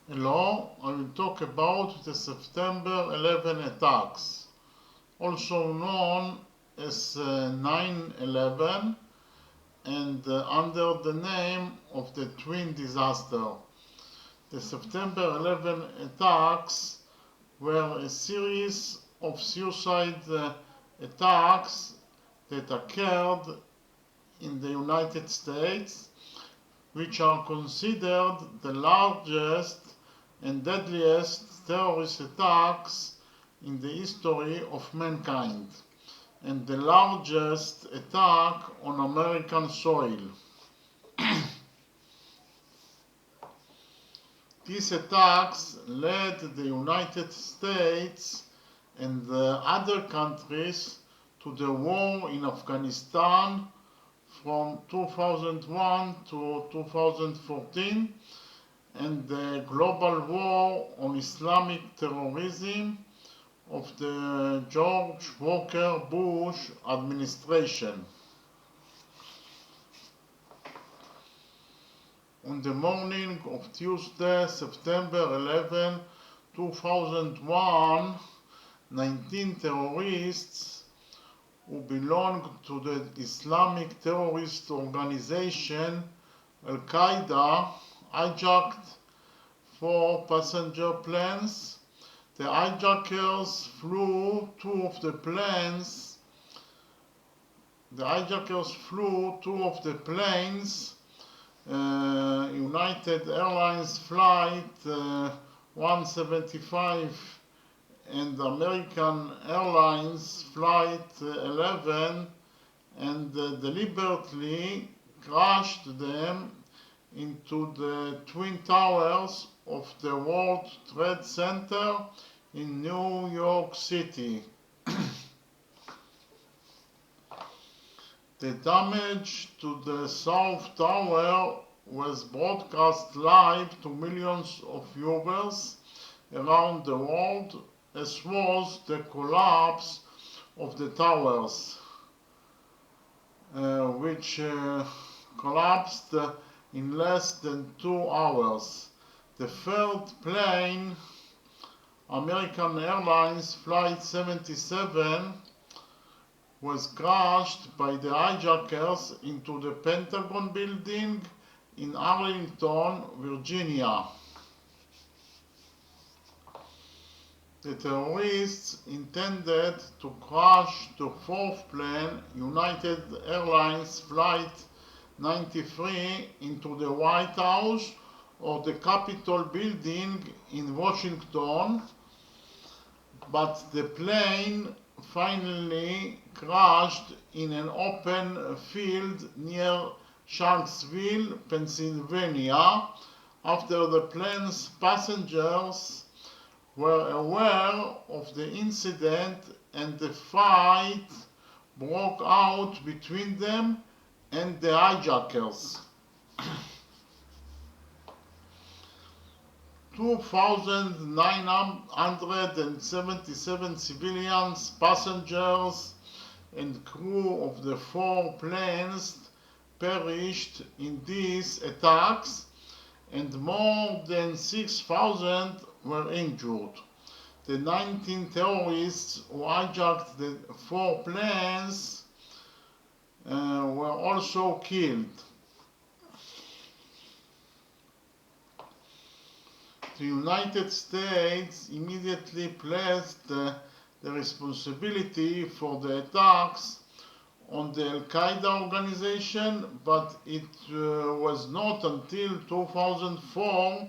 Hello, I will talk about the September 11 attacks, also known as 9/11 and under the name of the Twin Disaster. The September 11 attacks were a series of suicide attacks that occurred in the United States, which are considered the largest and deadliest terrorist attacks in the history of mankind, and the largest attack on American soil. These attacks led the United States and other countries to the war in Afghanistan from 2001 to 2014 and the global war on Islamic terrorism of the George Walker Bush administration. On the morning of Tuesday, September 11, 2001, 19 terrorists who belonged to the Islamic terrorist organization Al-Qaeda hijacked 4 passenger planes. The hijackers flew two of the planes. United Airlines Flight 175 and American Airlines Flight 11 and deliberately crashed them into the Twin Towers of the World Trade Center in New York City. The damage to the South Tower was broadcast live to millions of viewers around the world, as was the collapse of the towers, which collapsed in less than 2 hours. The third plane, American Airlines Flight 77, was crashed by the hijackers into the Pentagon building in Arlington, Virginia. The terrorists intended to crash the fourth plane, United Airlines Flight 93, into the White House or the Capitol building in Washington, but the plane finally crashed in an open field near Shanksville, Pennsylvania, after the plane's passengers were aware of the incident and the fight broke out between them and the hijackers. 2,977 civilians, passengers, and crew of the 4 planes perished in these attacks, and more than 6,000 were injured. The 19 terrorists who hijacked the 4 planes were also killed. The United States immediately placed the responsibility for the attacks on the Al-Qaeda organization, but it was not until 2004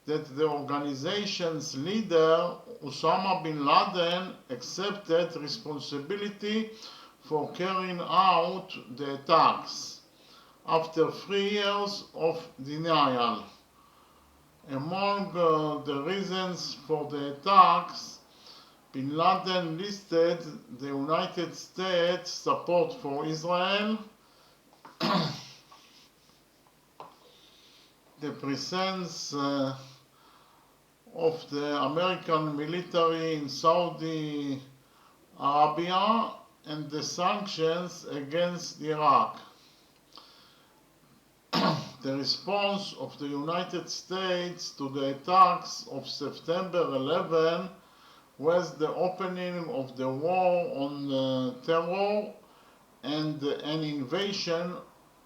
that the organization's leader, Osama bin Laden, accepted responsibility for carrying out the attacks after 3 years of denial. Among the reasons for the attacks, bin Laden listed the United States' support for Israel, the presence of the American military in Saudi Arabia, and the sanctions against Iraq. The response of the United States to the attacks of September 11 was the opening of the war on terror and an invasion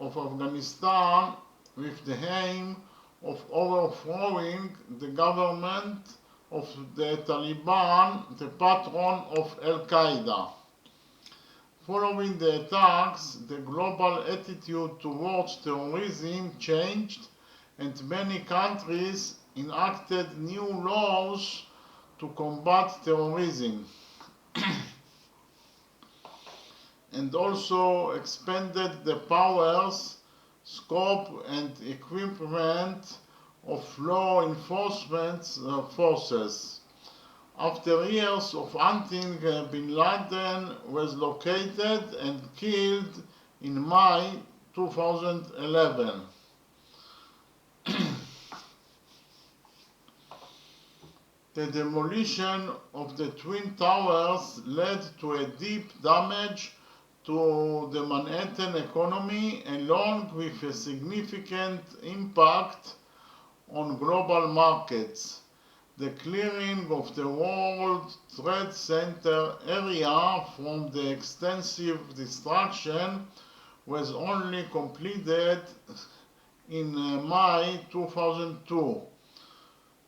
of Afghanistan with the aim of overthrowing the government of the Taliban, the patron of Al-Qaeda. Following the attacks, the global attitude towards terrorism changed, and many countries enacted new laws to combat terrorism and also expanded the powers, scope and equipment of law enforcement forces. After years of hunting, bin Laden was located and killed in May 2011. The demolition of the Twin Towers led to a deep damage to the Manhattan economy, along with a significant impact on global markets. The clearing of the World Trade Center area from the extensive destruction was only completed in May 2002.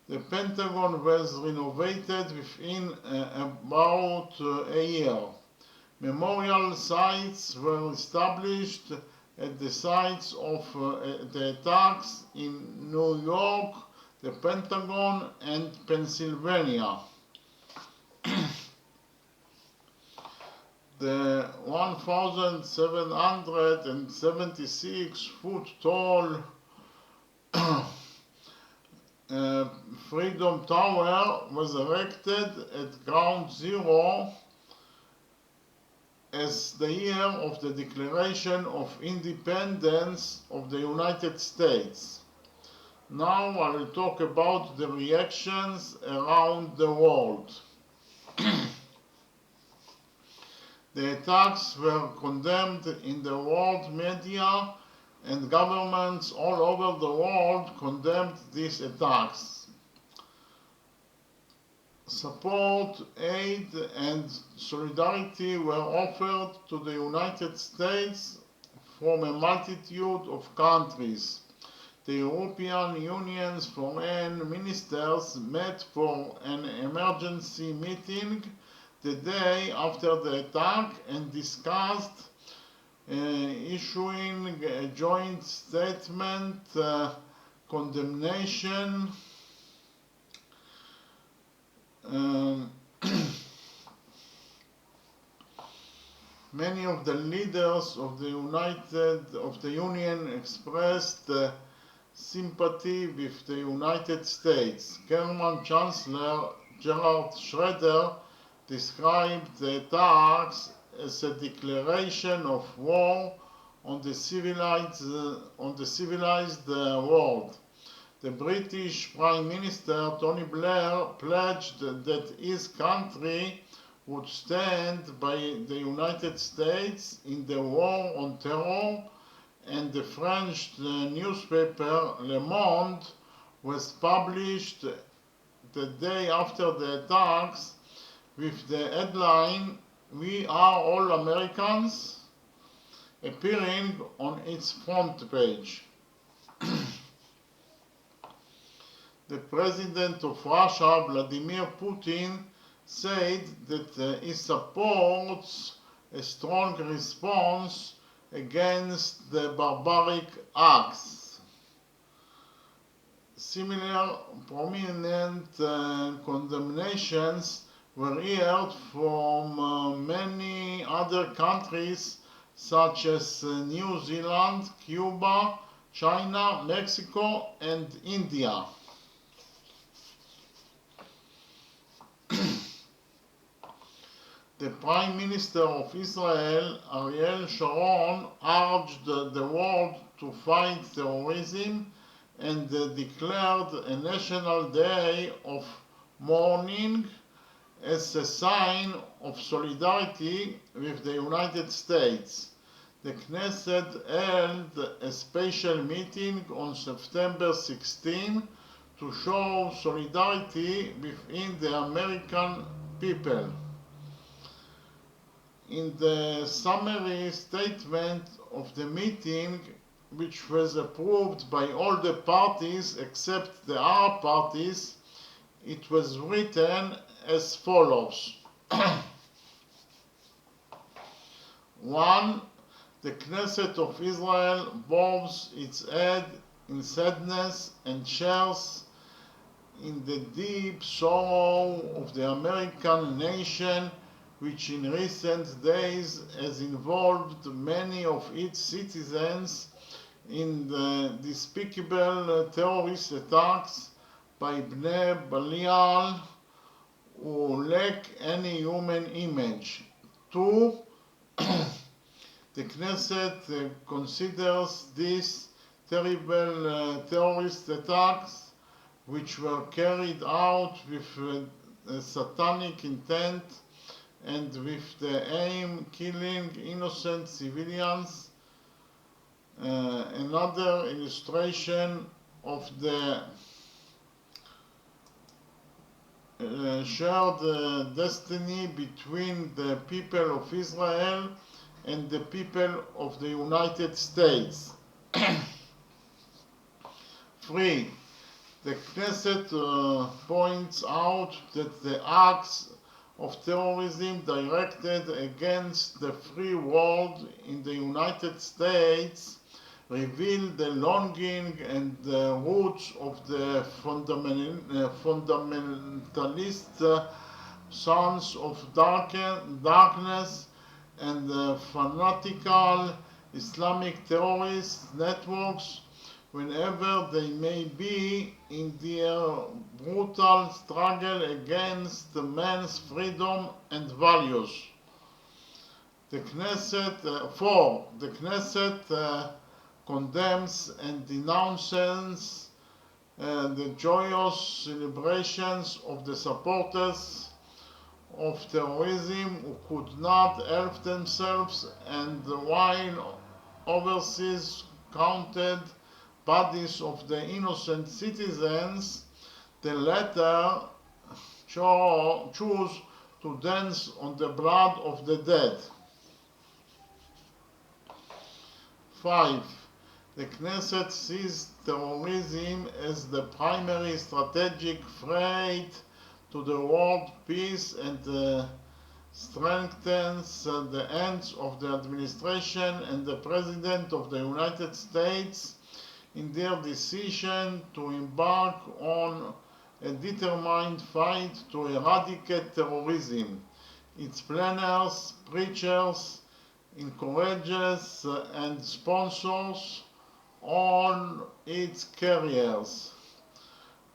The Pentagon was renovated within about a year. Memorial sites were established at the sites of the attacks in New York, the Pentagon, and Pennsylvania. The 1,776 foot tall Freedom Tower was erected at Ground Zero as the year of the Declaration of Independence of the United States. Now I will talk about the reactions around the world. The attacks were condemned in the world media, and governments all over the world condemned these attacks. Support, aid, and solidarity were offered to the United States from a multitude of countries. The European Union's foreign ministers met for an emergency meeting the day after the attack and discussed issuing a joint statement condemnation many of the leaders of the Union expressed sympathy with the United States. German Chancellor Gerhard Schroeder described the attacks as a declaration of war on the civilized world. The British Prime Minister Tony Blair pledged that his country would stand by the United States in the war on terror, and the French newspaper Le Monde was published the day after the attacks with the headline "We are all Americans," appearing on its front page. The President of Russia, Vladimir Putin, said that he supports a strong response against the barbaric acts. Similar prominent condemnations were heard from many other countries such as New Zealand, Cuba, China, Mexico, and India. The Prime Minister of Israel, Ariel Sharon, urged the world to fight terrorism and declared a national day of mourning as a sign of solidarity with the United States. the Knesset held a special meeting on September 16 to show solidarity within the American people. In the summary statement of the meeting, which was approved by all the parties except the Arab parties, it was written as follows. 1. The Knesset of Israel bows its head in sadness and shares in the deep sorrow of the American nation, which in recent days has involved many of its citizens in the despicable terrorist attacks by Bnei Belial, who lack any human image. 2. The Knesset considers these terrible terrorist attacks, which were carried out with a satanic intent and with the aim killing innocent civilians. Another illustration of the shared destiny between the people of Israel and the people of the United States. 3. The Knesset points out that the acts of terrorism directed against the free world in the United States reveal the longing and the roots of the fundamentalist sons of darkness and the fanatical Islamic terrorist networks, whenever they may be, in their brutal struggle against man's freedom and values. The Knesset, 4. The Knesset condemns and denounces the joyous celebrations of the supporters of terrorism who could not help themselves, and while overseas counted bodies of the innocent citizens, the latter choose to dance on the blood of the dead. 5. The Knesset sees terrorism as the primary strategic threat to the world peace and strengthens the ends of the administration and the President of the United States in their decision to embark on a determined fight to eradicate terrorism. Its planners, preachers, encouragers, and sponsors, all its carriers.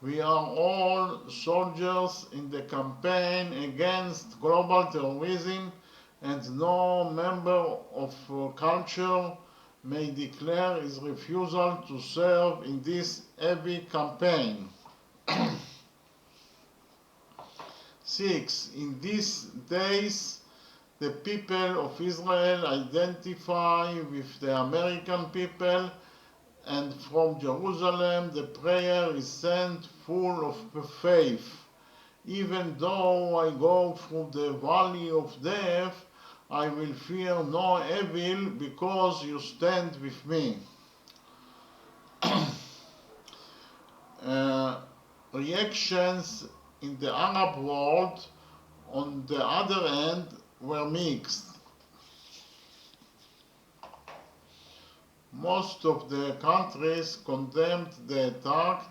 We are all soldiers in the campaign against global terrorism, and no member of culture may declare his refusal to serve in this heavy campaign. 6. In these days, the people of Israel identify with the American people, and from Jerusalem the prayer is sent full of faith. Even though I go through the valley of death, I will fear no evil, because you stand with me. Reactions in the Arab world, on the other hand, were mixed. Most of the countries condemned the attack,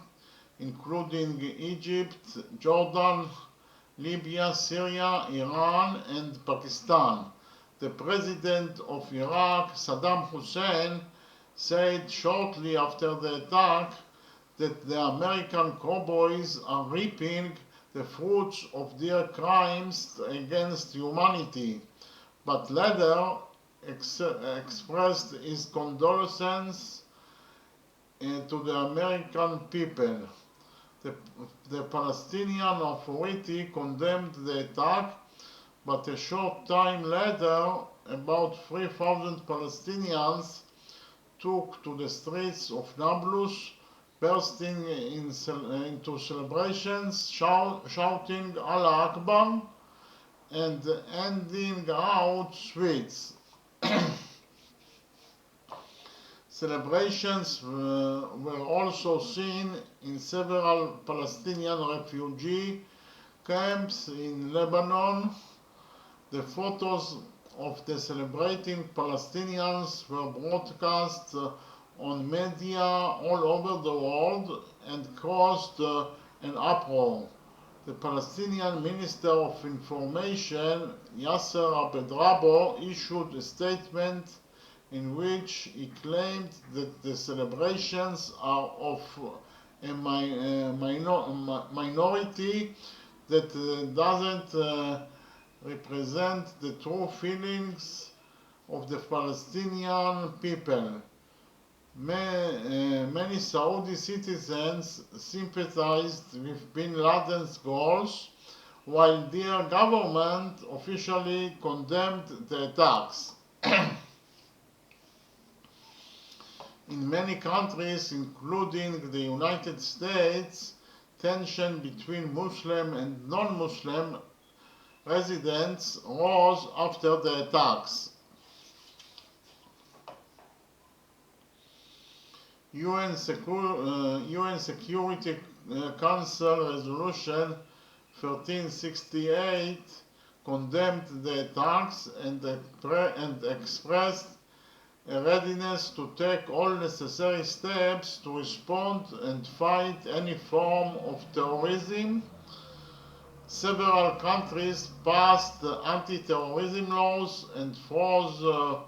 including Egypt, Jordan, Libya, Syria, Iran, and Pakistan. The president of Iraq, Saddam Hussein, said shortly after the attack that the American cowboys are reaping the fruits of their crimes against humanity, but later expressed his condolences to the American people. The Palestinian Authority condemned the attack, but a short time later about 3,000 Palestinians took to the streets of Nablus, bursting into celebrations, shouting Allah Akbar, and handing out sweets. Celebrations were also seen in several Palestinian refugee camps in Lebanon. The photos of the celebrating Palestinians were broadcast on media all over the world and caused an uproar. The Palestinian Minister of Information, Yasser Abed-Rabo, issued a statement in which he claimed that the celebrations are of a minority that doesn't represent the true feelings of the Palestinian people. Many Saudi citizens sympathized with bin Laden's goals, while their government officially condemned the attacks. In many countries, including the United States, tension between Muslim and non-Muslim residents rose after the attacks. UN Security Council Resolution 1368 condemned the attacks and expressed a readiness to take all necessary steps to respond and fight any form of terrorism. Several countries passed anti-terrorism laws and froze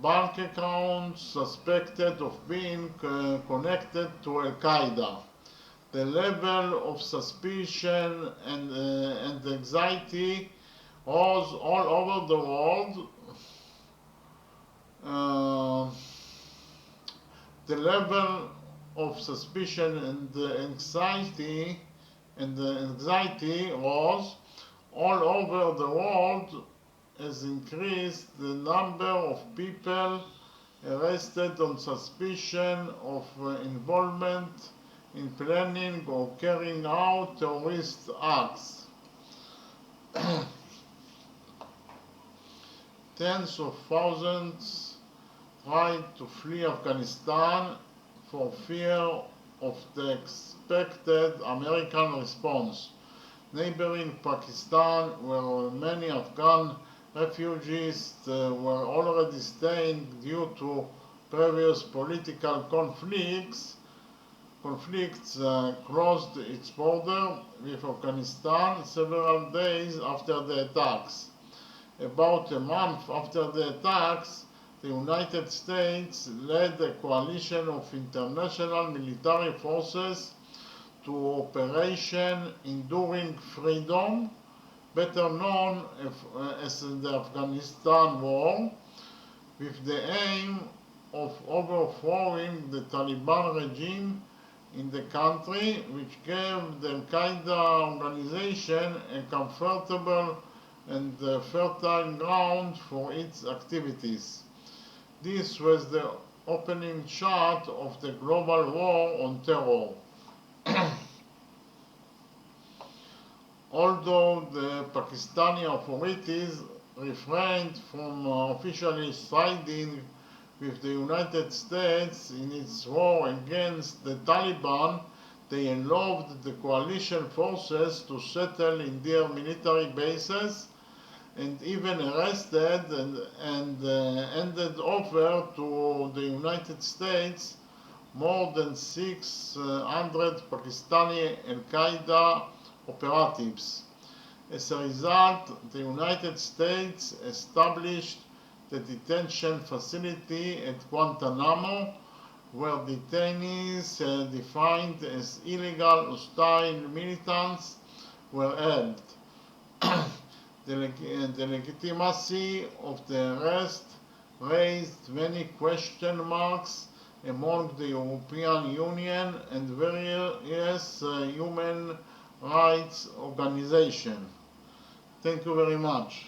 bank accounts suspected of being connected to Al-Qaeda. The level of suspicion and anxiety rose all over the world. The level of suspicion and anxiety rose all over the world, has increased the number of people arrested on suspicion of involvement in planning or carrying out terrorist acts. Tens of thousands tried to flee Afghanistan for fear of the expected American response. Neighboring Pakistan, where many Afghan refugees were already staying due to previous political conflicts, closed its border with Afghanistan several days after the attacks. About a month after the attacks, the United States led a coalition of international military forces to Operation Enduring Freedom, better known as the Afghanistan War, with the aim of overthrowing the Taliban regime in the country, which gave the Al-Qaeda organization a comfortable and fertile ground for its activities. This was the opening shot of the global war on terror. Although the Pakistani authorities refrained from officially siding with the United States in its war against the Taliban, they allowed the coalition forces to settle in their military bases and even arrested and handed over to the United States more than 600 Pakistani Al-Qaeda operatives. As a result, the United States established the detention facility at Guantanamo, where detainees defined as illegal hostile militants were held. The legitimacy of the arrest raised many question marks among the European Union and various human rights organizations. Thank you very much.